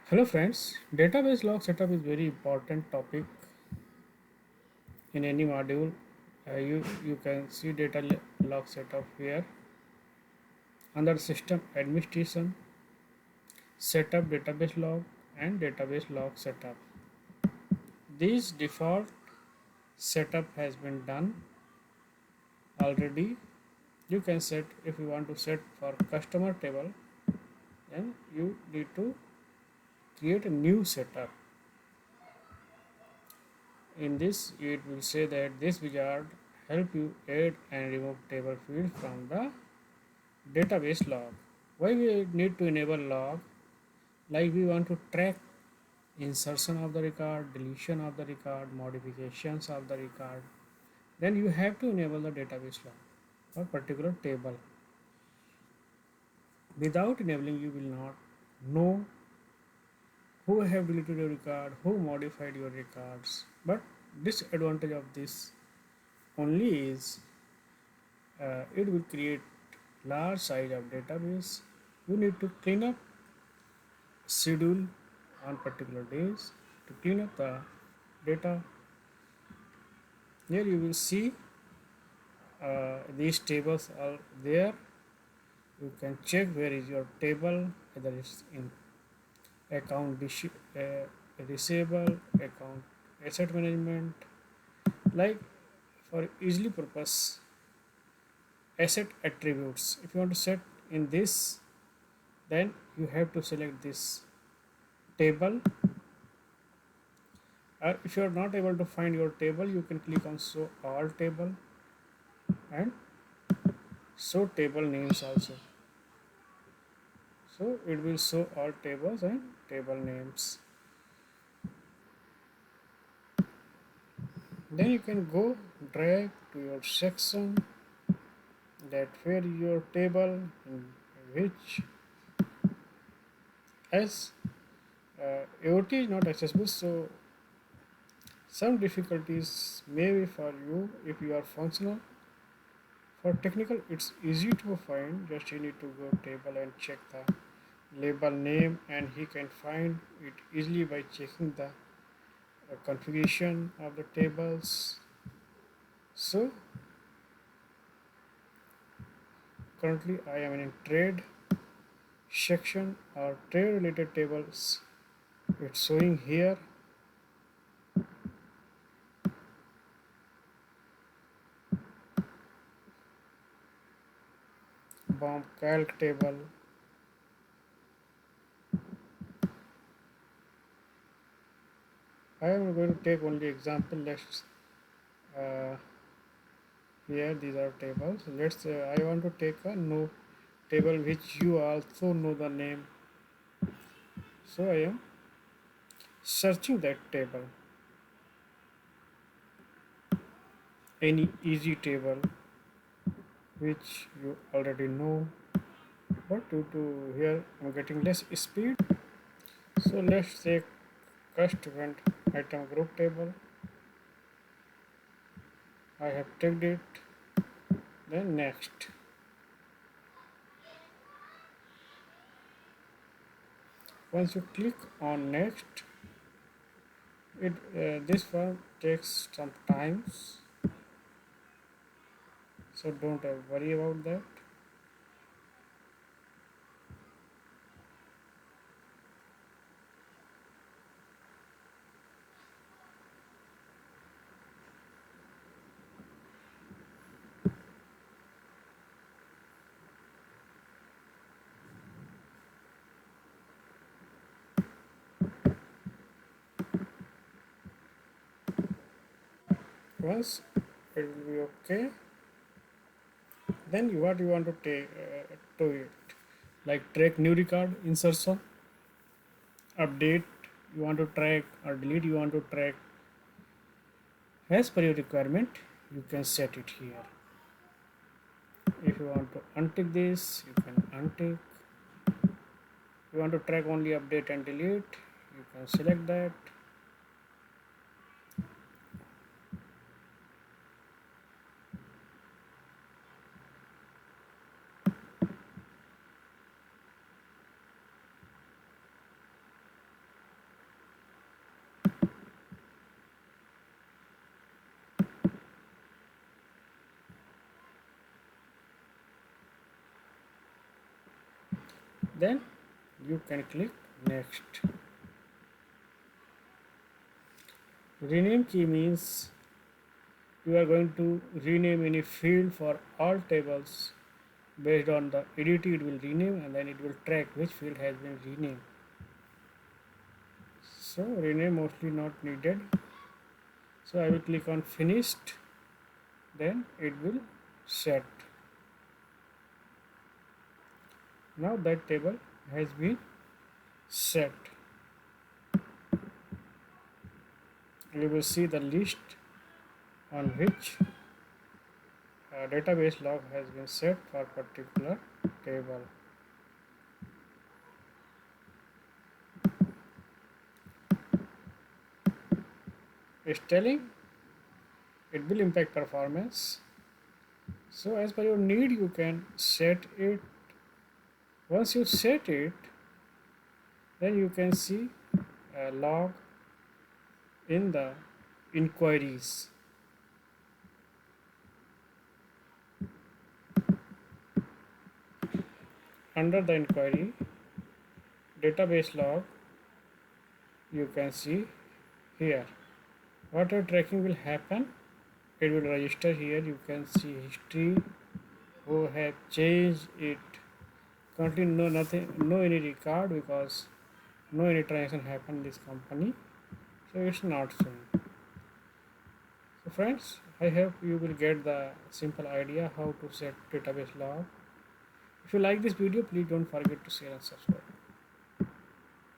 Hello friends, database log setup is very important topic in any module. You can see log setup here under system administration, setup database log and database log setup. This default setup has been done already. You can set if you want to set for customer table, then you need to create a new setup. In this, it will say that this wizard help you add and remove table fields from the database log. Why we need to enable log? Like we want to track insertion of the record, deletion of the record, modifications of the record. Then you have to enable the database log for particular table. Without enabling, you will not know who have deleted your record, who modified your records. But disadvantage of this only is it will create large size of database. You need to clean up schedule on particular days to clean up the data. Here you will see these tables are there. You can check where is your table, whether it's in account receivable, account asset management. Like for easily purpose asset attributes, if you want to set in this, then you have to select this table. If you are not able to find your table, you can click on show all table and show table names also. So it will show all tables and table names. Then you can go drag to your section that where your table in which as AOT is not accessible, so some difficulties may be for you if you are functional. For technical, it's easy to find. Just you need to go table and check the label name, and he can find it easily by checking the configuration of the tables. So currently I am in trade section or trade related tables. It's showing here. Bomb calc table. I am going to take only example. Let's here these are tables. Let's say I want to take a no table which you also know the name. So I am searching that table. Any easy table which you already know, but due to here I'm getting less speed. So let's say cost event item group table. I have tagged it. Then next. Once you click on next, it this one takes some times, so don't worry about that. Once it will be okay, then what you want to take to it, like track new record insertion, update you want to track, or delete you want to track. As per your requirement, you can set it here. If you want to untick this, you can untick. You want to track only update and delete, you can select that. then you can click next. Rename key means you are going to rename any field for all tables. Based on the edit, it will rename and then it will track which field has been renamed. So rename mostly not needed. So I will click on finished, then it will set. Now that table has been set. You will see the list on which a database log has been set for particular table. It's telling it will impact performance. So as per your need, you can set it. Once you set it, then you can see a log in the inquiries. Under the inquiry, database log, you can see here. Whatever tracking will happen, it will register here. You can see history, who have changed it. Currently no nothing, no any record because no any transaction happened in this company, so it's not shown. So friends, I hope you will get the simple idea how to set database log. If you like this video, please don't forget to share and subscribe.